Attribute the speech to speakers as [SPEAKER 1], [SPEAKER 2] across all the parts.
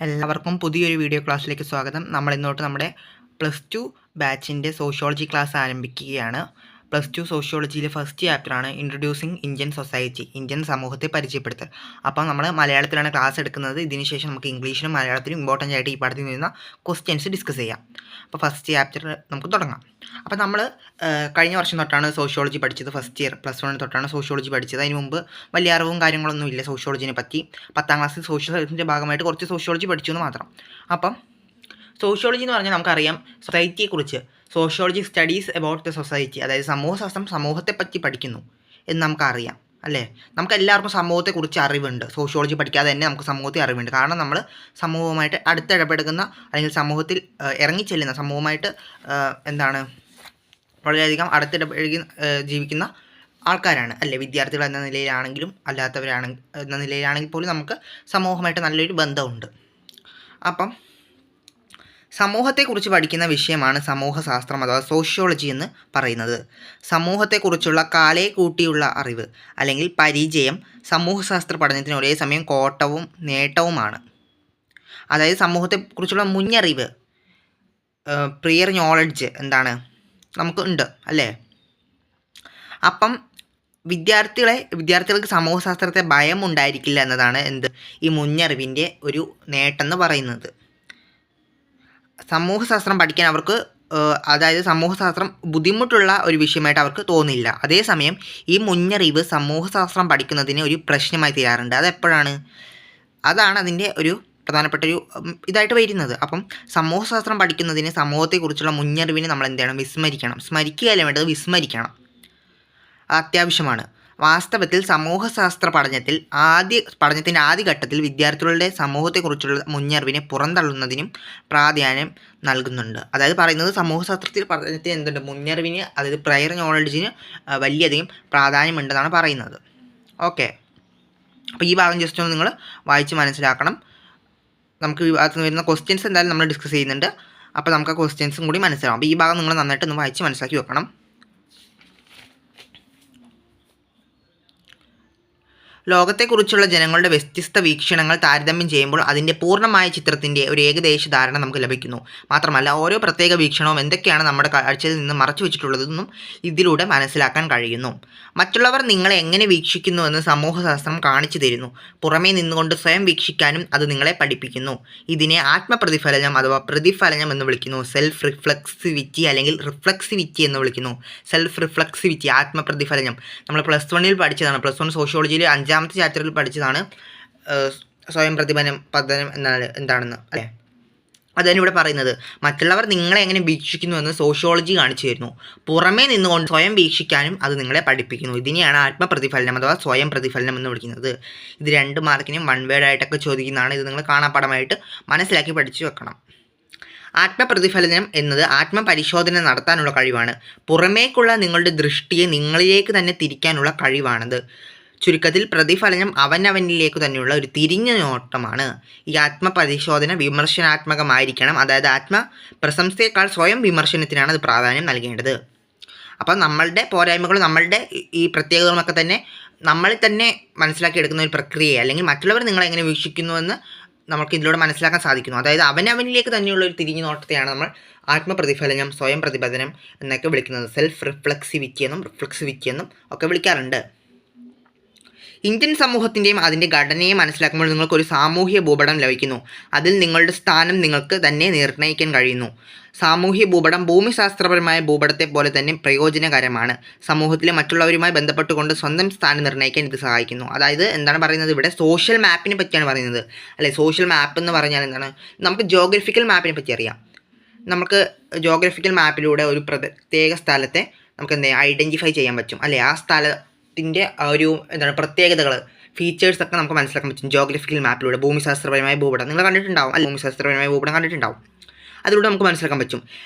[SPEAKER 1] എല്ലാവർക്കും പുതിയൊരു വീഡിയോ ക്ലാസ്സിലേക്ക് സ്വാഗതം. നമ്മൾ ഇന്നോട്ട് നമ്മുടെ +2 ബാച്ചിൻ്റെ സോഷ്യോളജി ക്ലാസ് ആരംഭിക്കുകയാണ്. +2 സോഷ്യോളജിയിലെ ഫസ്റ്റ് ചാപ്റ്ററാണ് ഇൻട്രൊഡ്യൂസിങ് ഇന്ത്യൻ സൊസൈറ്റി, ഇന്ത്യൻ സമൂഹത്തെ പരിചയപ്പെടുത്തൽ. അപ്പം നമ്മൾ മലയാളത്തിലാണ് ക്ലാസ് എടുക്കുന്നത്. ഇതിന് ശേഷം നമുക്ക് ഇംഗ്ലീഷിലും മലയാളത്തിലും ഇമ്പോർട്ടൻ്റ് ആയിട്ട് ഈ പാഠത്തിൽ വരുന്ന ക്വസ്റ്റ്യൻസ് ഡിസ്കസ് ചെയ്യാം. അപ്പോൾ ഫസ്റ്റ് ചാപ്റ്റർ നമുക്ക് തുടങ്ങാം. അപ്പോൾ നമ്മൾ കഴിഞ്ഞ വർഷം തൊട്ടാണ് സോഷ്യോളജി പഠിച്ചത്. ഫസ്റ്റ് ഇയർ +1 തൊട്ടാണ് സോഷ്യോളജി പഠിച്ചത്. അതിന് മുമ്പ് വലിയ അറിവും കാര്യങ്ങളൊന്നും ഇല്ല സോഷ്യോളജിനെ പറ്റി. 10ാം ക്ലാസ്സിൽ സോഷ്യൽ സയൻസിൻ്റെ ഭാഗമായിട്ട് കുറച്ച് സോഷ്യോളജി പഠിച്ചു എന്ന് മാത്രം. അപ്പം സോഷ്യോളജി എന്ന് പറഞ്ഞാൽ നമുക്കറിയാം സൊസൈറ്റിയെക്കുറിച്ച്. Sociology studies about the society, അതായത് സമൂഹശാസ്ത്രം സമൂഹത്തെ പറ്റി പഠിക്കുന്നു എന്ന് നമുക്കറിയാം അല്ലേ. നമുക്ക് എല്ലാവർക്കും സമൂഹത്തെക്കുറിച്ച് അറിവുണ്ട്. സോഷ്യോളജി പഠിക്കാതെ തന്നെ നമുക്ക് സമൂഹത്തെ അറിവുണ്ട്. കാരണം നമ്മൾ സമൂഹവുമായിട്ട് അടുത്തിടപെടുന്ന അല്ലെങ്കിൽ സമൂഹത്തിൽ ഇറങ്ങിച്ചെല്ലുന്ന സമൂഹമായിട്ട് വളരെയധികം അടുത്തിടപഴകി ജീവിക്കുന്ന ആൾക്കാരാണ് അല്ലേ. വിദ്യാർത്ഥികൾ എന്ന നിലയിലാണെങ്കിലും എന്ന നിലയിലാണെങ്കിൽ പോലും നമുക്ക് സമൂഹമായിട്ട് നല്ലൊരു ബന്ധമുണ്ട്. അപ്പം സമൂഹത്തെക്കുറിച്ച് പഠിക്കുന്ന വിഷയമാണ് സമൂഹശാസ്ത്രം അഥവാ സോഷ്യോളജി എന്ന് പറയുന്നത്. സമൂഹത്തെക്കുറിച്ചുള്ള കാലേ കൂട്ടിയുള്ള അറിവ് അല്ലെങ്കിൽ പരിചയം സമൂഹശാസ്ത്ര പഠനത്തിന് ഒരേ സമയം കോട്ടവും നേട്ടവുമാണ്. അതായത് സമൂഹത്തെക്കുറിച്ചുള്ള മുന്നറിവ്, പ്രിയർ നോളജ് നമുക്ക് ഉണ്ട് അല്ലേ. അപ്പം വിദ്യാർത്ഥികൾക്ക് സമൂഹശാസ്ത്രത്തെ ഭയം ഉണ്ടായിരിക്കില്ല എന്നതാണ് ഈ മുന്നറിവിൻ്റെ ഒരു നേട്ടം പറയുന്നത്. സമൂഹശാസ്ത്രം പഠിക്കാൻ അവർക്ക് അതായത് സമൂഹശാസ്ത്രം ബുദ്ധിമുട്ടുള്ള ഒരു വിഷയമായിട്ട് അവർക്ക് തോന്നില്ല. അതേസമയം ഈ മുന്നറിവ് സമൂഹശാസ്ത്രം പഠിക്കുന്നതിന് ഒരു പ്രശ്നമായി തീരാറുണ്ട്. അതെപ്പോഴാണ്? അതാണ് അതിൻ്റെ ഒരു പ്രധാനപ്പെട്ട ഒരു ഇതായിട്ട് വരുന്നത്. അപ്പം സമൂഹശാസ്ത്രം പഠിക്കുന്നതിന് സമൂഹത്തെക്കുറിച്ചുള്ള മുന്നറിവിനെ നമ്മൾ വിസ്മരിക്കണം. സ്മരിക്കുകയല്ല വേണ്ടത്, വിസ്മരിക്കണം. അത്യാവശ്യമാണ്. വാസ്തവത്തിൽ സമൂഹശാസ്ത്ര പഠനത്തിൻ്റെ ആദ്യഘട്ടത്തിൽ വിദ്യാർത്ഥികളുടെ സമൂഹത്തെക്കുറിച്ചുള്ള മുന്നറിവിനെ പുറന്തള്ളുന്നതിനും പ്രാധാന്യം നൽകുന്നുണ്ട്. അതായത് പറയുന്നത് സമൂഹശാസ്ത്രത്തിൽ പഠനത്തിന് മുന്നറിവിന്, അതായത് പ്രയർ നോളജിന് വലിയധികം പ്രാധാന്യമുണ്ടെന്നാണ് പറയുന്നത്. ഓക്കെ, അപ്പോൾ ഈ ഭാഗം ജസ്റ്റ് ഒന്ന് നിങ്ങൾ വായിച്ച് മനസ്സിലാക്കണം. നമുക്ക് ഈ ഭാഗത്ത് നിന്ന് വരുന്ന ക്വസ്റ്റ്യൻസ് എന്തായാലും നമ്മൾ ഡിസ്കസ് ചെയ്യുന്നുണ്ട്. അപ്പോൾ നമുക്ക് ആ ക്വസ്റ്റ്യൻസും കൂടി മനസ്സിലാവും. അപ്പോൾ ഈ ഭാഗം നിങ്ങൾ നന്നായിട്ടൊന്ന് വായിച്ച് മനസ്സിലാക്കി വെക്കണം. ലോകത്തെക്കുറിച്ചുള്ള ജനങ്ങളുടെ വ്യത്യസ്ത വീക്ഷണങ്ങൾ താരതമ്യം ചെയ്യുമ്പോൾ അതിൻ്റെ പൂർണ്ണമായ ചിത്രത്തിൻ്റെ ഒരു ഏകദേശ ധാരണ നമുക്ക് ലഭിക്കുന്നു. മാത്രമല്ല ഓരോ പ്രത്യേക വീക്ഷണവും എന്തൊക്കെയാണ് നമ്മുടെ കാഴ്ചയിൽ നിന്ന് മറച്ചു വെച്ചിട്ടുള്ളതെന്നും ഇതിലൂടെ മനസ്സിലാക്കാൻ കഴിയുന്നു. മറ്റുള്ളവർ നിങ്ങളെ എങ്ങനെ വീക്ഷിക്കുന്നുവെന്ന് സമൂഹശാസ്ത്രം കാണിച്ചു തരുന്നു. പുറമേ നിന്നുകൊണ്ട് സ്വയം വീക്ഷിക്കാനും അത് നിങ്ങളെ പഠിപ്പിക്കുന്നു. ഇതിനെ ആത്മപ്രതിഫലനം അഥവാ പ്രതിഫലനം എന്ന് വിളിക്കുന്നു. സെൽഫ് റിഫ്ലെക്സിവിറ്റി അല്ലെങ്കിൽ റിഫ്ലെക്സിവിറ്റി എന്ന് വിളിക്കുന്നു. സെൽഫ് റിഫ്ലെക്സിവിറ്റി, ആത്മപ്രതിഫലനം നമ്മൾ +1 പഠിച്ചതാണ്. +1 സോഷ്യോളജിയിൽ 5ാമത്തെ ചാപ്റ്ററിൽ പഠിച്ചതാണ് സ്വയം പതനം എന്താണെന്ന് അല്ലേ. അതാണ് ഇവിടെ പറയുന്നത്. മറ്റുള്ളവർ നിങ്ങളെ എങ്ങനെ വീക്ഷിക്കുന്നു എന്ന് സോഷ്യോളജി കാണിച്ചു തരുന്നു. പുറമേ നിന്നുകൊണ്ട് സ്വയം വീക്ഷിക്കാനും അത് നിങ്ങളെ പഠിപ്പിക്കുന്നു. ഇതിനെയാണ് ആത്മപ്രതിഫലനം അഥവാ സ്വയം പ്രതിഫലനം എന്ന് വിളിക്കുന്നത്. ഇത് 2 മാർക്കിനും 1 വേർഡായിട്ടൊക്കെ ചോദിക്കുന്നതാണ്. ഇത് നിങ്ങൾ കാണാപ്പാഠമായിട്ട് മനസ്സിലാക്കി പഠിച്ചു വെക്കണം. ആത്മപ്രതിഫലനം എന്നത് ആത്മപരിശോധന നടത്താനുള്ള കഴിവാണ്. പുറമേക്കുള്ള നിങ്ങളുടെ ദൃഷ്ടിയെ നിങ്ങളിലേക്ക് തന്നെ തിരിക്കാനുള്ള കഴിവാണത്. ചുരുക്കത്തിൽ പ്രതിഫലനം അവനവനിലേക്ക് തന്നെയുള്ള ഒരു തിരിഞ്ഞ നോട്ടമാണ്. ഈ ആത്മപരിശോധന വിമർശനാത്മകമായിരിക്കണം. അതായത് ആത്മപ്രശംസയേക്കാൾ സ്വയം വിമർശനത്തിനാണ് അത് പ്രാധാന്യം നൽകേണ്ടത്. അപ്പം നമ്മളുടെ പോരായ്മകളും നമ്മളുടെ ഈ പ്രത്യേകതകളൊക്കെ തന്നെ നമ്മളിൽ തന്നെ മനസ്സിലാക്കിയെടുക്കുന്ന ഒരു പ്രക്രിയ, അല്ലെങ്കിൽ മറ്റുള്ളവർ നിങ്ങളെ എങ്ങനെ വീക്ഷിക്കുന്നുവെന്ന് നമുക്ക് ഇതിലൂടെ മനസ്സിലാക്കാൻ സാധിക്കുന്നു. അതായത് അവനവനിലേക്ക് തന്നെയുള്ള ഒരു തിരിഞ്ഞു നോട്ടത്തെയാണ് നമ്മൾ ആത്മപ്രതിഫലനം, സ്വയം പ്രതിഫലനം എന്നൊക്കെ വിളിക്കുന്നത്. സെൽഫ് റിഫ്ലെക്സിവിറ്റി എന്നും റിഫ്ലെക്സിവിറ്റി എന്നും ഒക്കെ വിളിക്കാറുണ്ട്. ഇന്ത്യൻ സമൂഹത്തിൻ്റെയും അതിൻ്റെ ഘടനയെ മനസ്സിലാക്കുമ്പോൾ നിങ്ങൾക്കൊരു സാമൂഹ്യ ഭൂപടം ലഭിക്കുന്നു. അതിൽ നിങ്ങളുടെ സ്ഥാനം നിങ്ങൾക്ക് തന്നെ നിർണ്ണയിക്കാൻ കഴിയുന്നു. സാമൂഹ്യ ഭൂപടം ഭൂമിശാസ്ത്രപരമായ ഭൂപടത്തെ പോലെ തന്നെ പ്രയോജനകരമാണ്. സമൂഹത്തിലെ മറ്റുള്ളവരുമായി ബന്ധപ്പെട്ടുകൊണ്ട് സ്വന്തം സ്ഥാനം നിർണ്ണയിക്കാൻ ഇത് സഹായിക്കുന്നു. അതായത് എന്താണ് പറയുന്നത് ഇവിടെ? സോഷ്യൽ മാപ്പിനെ പറ്റിയാണ് പറയുന്നത് അല്ലേ. സോഷ്യൽ മാപ്പ് എന്ന് പറഞ്ഞാൽ നമുക്ക് ജോഗ്രഫിക്കൽ മാപ്പിനെ പറ്റി അറിയാം. നമുക്ക് ജോഗ്രഫിക്കൽ മാപ്പിലൂടെ ഒരു പ്രത്യേക സ്ഥലത്തെ നമുക്ക് ഐഡൻറ്റിഫൈ ചെയ്യാൻ പറ്റും അല്ലേ. ആ സ്ഥലത്തിൻ്റെ ഒരു പ്രത്യേകതകൾ, ഫീച്ചേഴ്സൊക്കെ നമുക്ക് മനസ്സിലാക്കാൻ പറ്റും ജോഗ്രഫിക്കൽ മാപ്പിലൂടെ. ഭൂമിശാസ്ത്രപരമായ ഭൂപടം നിങ്ങൾ കണ്ടിട്ടുണ്ടാവും അല്ലെ. ഭൂമിശാസ്ത്രപരമായ ഭൂപടം കണ്ടിട്ടുണ്ടാവും. അതിലൂടെ നമുക്ക് മനസ്സിലാക്കാൻ പറ്റും.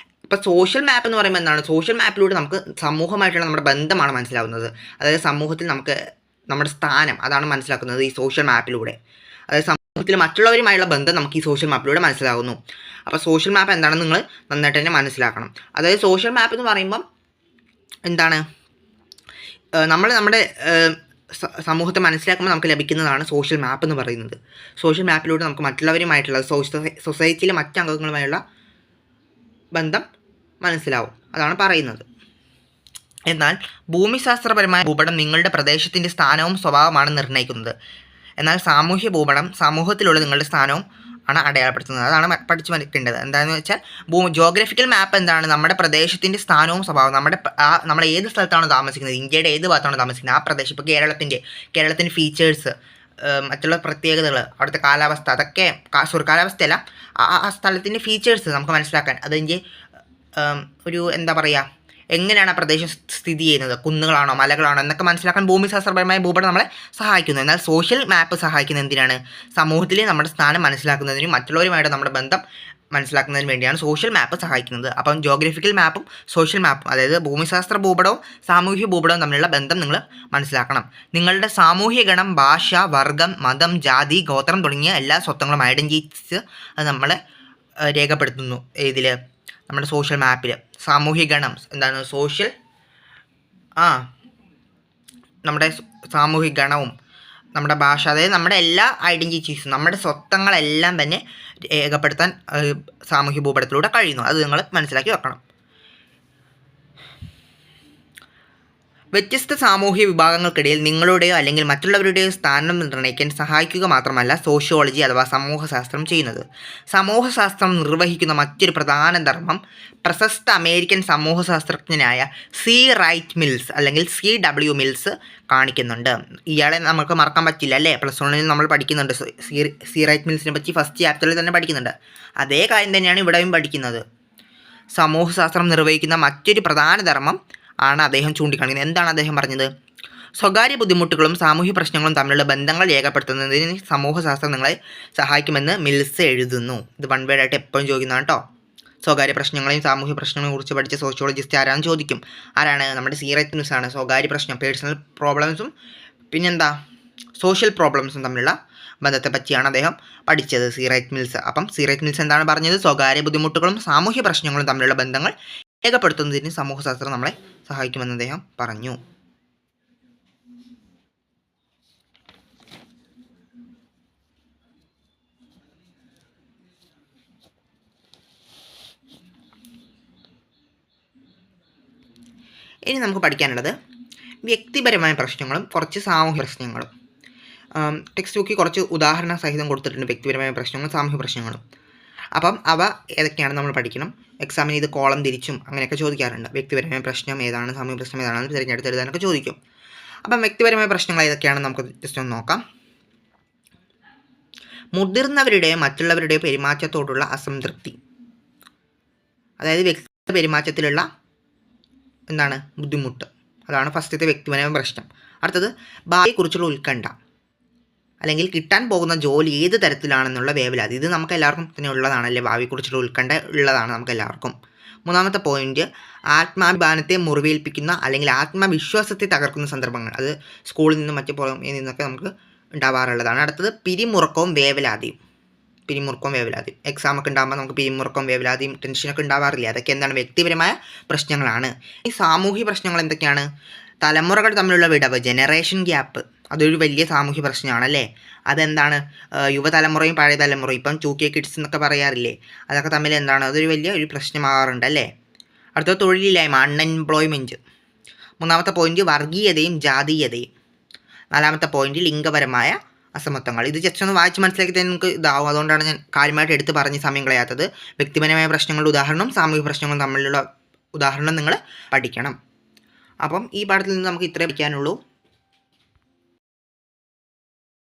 [SPEAKER 1] ഇപ്പോൾ സോഷ്യൽ മാപ്പ് എന്ന് പറയുമ്പോൾ സോഷ്യൽ മാപ്പിലൂടെ നമുക്ക് സമൂഹമായിട്ടുള്ള നമ്മുടെ ബന്ധമാണ് മനസ്സിലാവുന്നത്. അതായത് സമൂഹത്തിൽ നമുക്ക് നമ്മുടെ സ്ഥാനം അതാണ് മനസ്സിലാക്കുന്നത് ഈ സോഷ്യൽ മാപ്പിലൂടെ. അതായത് സമൂഹത്തിൽ മറ്റുള്ളവരുമായുള്ള ബന്ധം നമുക്ക് ഈ സോഷ്യൽ മാപ്പിലൂടെ മനസ്സിലാകുന്നു. അപ്പോൾ സോഷ്യൽ മാപ്പ് എന്താണെന്ന് നിങ്ങൾ നന്നായിട്ട് തന്നെ മനസ്സിലാക്കണം. അതായത് സോഷ്യൽ മാപ്പ് എന്ന് പറയുമ്പം നമ്മുടെ സമൂഹത്തെ മനസ്സിലാക്കുമ്പോൾ നമുക്ക് ലഭിക്കുന്നതാണ് സോഷ്യൽ മാപ്പ് എന്ന് പറയുന്നത്. സോഷ്യൽ മാപ്പിലൂടെ നമുക്ക് മറ്റുള്ളവരുമായിട്ടുള്ള സൊസൈറ്റിയിലെ മറ്റംഗങ്ങളുമായുള്ള ബന്ധം മനസ്സിലാവും. അതാണ് പറയുന്നത്. എന്നാൽ ഭൂമിശാസ്ത്രപരമായ ഭൂപടം നിങ്ങളുടെ പ്രദേശത്തിൻ്റെ സ്ഥാനവും സ്വഭാവമാണ് നിർണ്ണയിക്കുന്നത്. എന്നാൽ സാമൂഹ്യ ഭൂപടം സമൂഹത്തിലുള്ള നിങ്ങളുടെ സ്ഥാനവും ആണ് അടയാളപ്പെടുത്തുന്നത്. അതാണ് പഠിച്ചു വയ്ക്കേണ്ടത്. എന്താണെന്ന് വെച്ചാൽ ജോഗ്രഫിക്കൽ മാപ്പ് എന്താണ്? നമ്മുടെ പ്രദേശത്തിൻ്റെ സ്ഥാനവും സ്വഭാവവും, നമ്മൾ ഏത് സ്ഥലത്താണോ താമസിക്കുന്നത്, ഇന്ത്യയുടെ ഏത് ഭാഗത്താണോ താമസിക്കുന്നത് ആ പ്രദേശം, ഇപ്പോൾ കേരളത്തിൻ്റെ ഫീച്ചേഴ്സ്, മറ്റുള്ള പ്രത്യേകതകൾ, അവിടുത്തെ കാലാവസ്ഥ, അതൊക്കെ കാലാവസ്ഥയല്ല, ആ സ്ഥലത്തിൻ്റെ ഫീച്ചേഴ്സ് നമുക്ക് മനസ്സിലാക്കാൻ, അതിൻ്റെ ഒരു എന്താ പറയുക, എങ്ങനെയാണ് ആ പ്രദേശം സ്ഥിതി ചെയ്യുന്നത്, കുന്നുകളാണോ മലകളാണോ എന്നൊക്കെ മനസ്സിലാക്കാൻ ഭൂമിശാസ്ത്രപരമായ ഭൂപടം നമ്മളെ സഹായിക്കുന്നു. എന്നാൽ സോഷ്യൽ മാപ്പ് സഹായിക്കുന്നത് എന്തിനാണ്? സമൂഹത്തിലെ നമ്മുടെ സ്ഥാനം മനസ്സിലാക്കുന്നതിനും മറ്റുള്ളവരുമായിട്ട് നമ്മുടെ ബന്ധം മനസ്സിലാക്കുന്നതിന് വേണ്ടിയാണ് സോഷ്യൽ മാപ്പ് സഹായിക്കുന്നത്. അപ്പം ജോഗ്രഫിക്കൽ മാപ്പും സോഷ്യൽ മാപ്പും, അതായത് ഭൂമിശാസ്ത്ര ഭൂപടവും സാമൂഹ്യ ഭൂപടവും തമ്മിലുള്ള ബന്ധം നിങ്ങൾ മനസ്സിലാക്കണം. നിങ്ങളുടെ സാമൂഹ്യ ഗണം, ഭാഷ, വർഗം, മതം, ജാതി, ഗോത്രം തുടങ്ങിയ എല്ലാ സ്വത്വങ്ങളും ഐഡൻറ്റിറ്റീസ് അത് നമ്മളെ രേഖപ്പെടുത്തുന്നു. ഇതിൽ നമ്മുടെ സോഷ്യൽ മാപ്പിൽ സാമൂഹ്യ ഗണം എന്താണ്? നമ്മുടെ സാമൂഹിക ഗണവും നമ്മുടെ ഭാഷ, അതായത് നമ്മുടെ എല്ലാ ഐഡൻറ്റിറ്റീസും, നമ്മുടെ സ്വത്വങ്ങളെല്ലാം തന്നെ രേഖപ്പെടുത്താൻ സാമൂഹ്യ ഭൂപടത്തിലൂടെ കഴിയുന്നു. അത് നിങ്ങൾ മനസ്സിലാക്കി വെക്കണം. വ്യത്യസ്ത സാമൂഹ്യ വിഭാഗങ്ങൾക്കിടയിൽ നിങ്ങളുടെയോ അല്ലെങ്കിൽ മറ്റുള്ളവരുടെയോ സ്ഥാനം നിർണ്ണയിക്കാൻ സഹായിക്കുക മാത്രമല്ല സോഷ്യോളജി അഥവാ സമൂഹശാസ്ത്രം ചെയ്യുന്നത്. സമൂഹശാസ്ത്രം നിർവഹിക്കുന്ന മറ്റൊരു പ്രധാന ധർമ്മം പ്രശസ്ത അമേരിക്കൻ സമൂഹശാസ്ത്രജ്ഞനായ സി റൈറ്റ് മിൽസ് അല്ലെങ്കിൽ CW മിൽസ് കാണിക്കുന്നുണ്ട്. ഇയാളെ നമുക്ക് മറക്കാൻ പറ്റില്ല അല്ലേ? +1 നമ്മൾ പഠിക്കുന്നുണ്ട്. സി റൈറ്റ് മിൽസിനെ പറ്റി ഫസ്റ്റ് ചാപ്റ്ററിൽ തന്നെ പഠിക്കുന്നുണ്ട്. അതേ കാര്യം തന്നെയാണ് ഇവിടെയും പഠിക്കുന്നത്. സമൂഹശാസ്ത്രം നിർവഹിക്കുന്ന മറ്റൊരു പ്രധാന ധർമ്മം ആണ് അദ്ദേഹം ചൂണ്ടിക്കാണിക്കുന്നത്. എന്താണ് അദ്ദേഹം പറഞ്ഞത്? സ്വകാര്യ ബുദ്ധിമുട്ടുകളും സാമൂഹ്യ പ്രശ്നങ്ങളും തമ്മിലുള്ള ബന്ധങ്ങൾ രേഖപ്പെടുത്തുന്നതിന് സമൂഹശാസ്ത്രം നിങ്ങളെ സഹായിക്കുമെന്ന് മിൽസ് എഴുതുന്നു. ഇത് 1 വേർഡ് ആയിട്ട് എപ്പോഴും ചോദിക്കുന്നതാണ് കേട്ടോ. സ്വകാര്യ പ്രശ്നങ്ങളെയും സാമൂഹ്യ പ്രശ്നങ്ങളെയും കുറിച്ച് പഠിച്ച സോഷ്യോളജിസ്റ്റ് ആരാണെന്ന് ചോദിക്കും. ആരാണ്? നമ്മുടെ സി റൈറ്റ് മിൽസ് ആണ്. സ്വകാര്യ പ്രശ്നം, പേഴ്സണൽ പ്രോബ്ലംസും പിന്നെന്താ സോഷ്യൽ പ്രോബ്ലംസും തമ്മിലുള്ള ബന്ധത്തെ പറ്റിയാണ് അദ്ദേഹം പഠിച്ചത്, സി റൈറ്റ് മിൽസ്. അപ്പം സി റൈറ്റ് മിൽസ് എന്താണ് പറഞ്ഞത്? സ്വകാര്യ ബുദ്ധിമുട്ടുകളും സാമൂഹ്യ പ്രശ്നങ്ങളും തമ്മിലുള്ള ബന്ധങ്ങൾ രേഖപ്പെടുത്തുന്നതിന് സമൂഹശാസ്ത്രം നമ്മളെ സഹായിക്കുമെന്ന് അദ്ദേഹം പറഞ്ഞു. ഇനി നമുക്ക് പഠിക്കാനുള്ളത് വ്യക്തിപരമായ പ്രശ്നങ്ങളും കുറച്ച് സാമൂഹ്യ പ്രശ്നങ്ങളും. ടെക്സ്റ്റ് ബുക്കിൽ കുറച്ച് ഉദാഹരണ സഹിതം കൊടുത്തിട്ടുണ്ട് വ്യക്തിപരമായ പ്രശ്നങ്ങളും സാമൂഹ്യ പ്രശ്നങ്ങളും. അപ്പം അവ ഏതൊക്കെയാണ് നമ്മൾ പഠിക്കണം. എക്സാമിന് ഇത് കോളം തിരിച്ചും അങ്ങനെയൊക്കെ ചോദിക്കാറുണ്ട്. വ്യക്തിപരമായ പ്രശ്നം ഏതാണ്, സാമൂഹ്യ പ്രശ്നം ഏതാണെന്ന് തിരഞ്ഞെടുത്ത് എഴുതാനൊക്കെ ചോദിക്കും. അപ്പം വ്യക്തിപരമായ പ്രശ്നങ്ങൾ ഏതൊക്കെയാണെന്ന് നമുക്ക് ജസ്റ്റ് ഒന്ന് നോക്കാം. മുതിർന്നവരുടെയോ മറ്റുള്ളവരുടെയോ പെരുമാറ്റത്തോടുള്ള അസംതൃപ്തി, അതായത് വ്യക്തിഗത പെരുമാറ്റത്തിലുള്ള എന്താണ് ബുദ്ധിമുട്ട്, അതാണ് ഫസ്റ്റത്തെ വ്യക്തിപരമായ പ്രശ്നം. അടുത്തത് ഭാവിയെക്കുറിച്ചുള്ള ഉത്കണ്ഠ, അല്ലെങ്കിൽ കിട്ടാൻ പോകുന്ന ജോലി ഏത് തരത്തിലാണെന്നുള്ള വേവലാതി. ഇത് നമുക്ക് എല്ലാവർക്കും തന്നെ ഉള്ളതാണല്ലേ, ഭാവിയെക്കുറിച്ചുള്ള ഉത്കണ്ഠ ഉള്ളതാണ് നമുക്ക് എല്ലാവർക്കും. മൂന്നാമത്തെ പോയിന്റ് ആത്മാഭിമാനത്തെ മുറിവേൽപ്പിക്കുന്ന അല്ലെങ്കിൽ ആത്മവിശ്വാസത്തെ തകർക്കുന്ന സന്ദർഭങ്ങൾ. അത് സ്കൂളിൽ നിന്നും മറ്റു പുറമേ നിന്നൊക്കെ നമുക്ക് ഉണ്ടാവാറുള്ളതാണ്. അടുത്തത് പിരിമുറുക്കവും വേവലാതിയും. എക്സാമൊക്കെ ഉണ്ടാകുമ്പോൾ നമുക്ക് പിരിമുറുക്കവും വേവലാതിയും ടെൻഷനൊക്കെ ഉണ്ടാവാറില്ല. അതൊക്കെ എന്താണ്? വ്യക്തിപരമായ പ്രശ്നങ്ങളാണ്. ഈ സാമൂഹ്യ പ്രശ്നങ്ങൾ എന്തൊക്കെയാണ്? തലമുറകൾ തമ്മിലുള്ള വിടവ്, ജനറേഷൻ ഗ്യാപ്പ്, അതൊരു വലിയ സാമൂഹ്യ പ്രശ്നമാണല്ലേ. അതെന്താണ്? യുവതലമുറയും പഴയ തലമുറയും, ഇപ്പം 2K കിഡ്സ് എന്നൊക്കെ പറയാറില്ലേ, അതൊക്കെ തമ്മിൽ എന്താണ്? അതൊരു വലിയ ഒരു പ്രശ്നമാകാറുണ്ട് അല്ലേ. അടുത്തത് തൊഴിലില്ലായ്മ, അൺഎംപ്ലോയ്മെൻറ്റ്. മൂന്നാമത്തെ പോയിന്റ് വർഗീയതയും ജാതീയതയും. നാലാമത്തെ പോയിന്റ് ലിംഗപരമായ അസമത്വങ്ങൾ. ഇത് ജസ്റ്റ് ഒന്ന് വായിച്ച് മനസ്സിലാക്കി തന്നെ നമുക്ക് ഇതാവും. അതുകൊണ്ടാണ് ഞാൻ കാര്യമായിട്ട് എടുത്ത് പറഞ്ഞ് സമയം കളയാത്തത്. വ്യക്തിപരമായ പ്രശ്നങ്ങളുടെ ഉദാഹരണം, സാമൂഹിക പ്രശ്നങ്ങൾ തമ്മിലുള്ള ഉദാഹരണം നിങ്ങൾ പഠിക്കണം. അപ്പം ഈ പാഠത്തിൽ നിന്ന് നമുക്ക് ഇത്രേ പഠിക്കാനുള്ളൂ.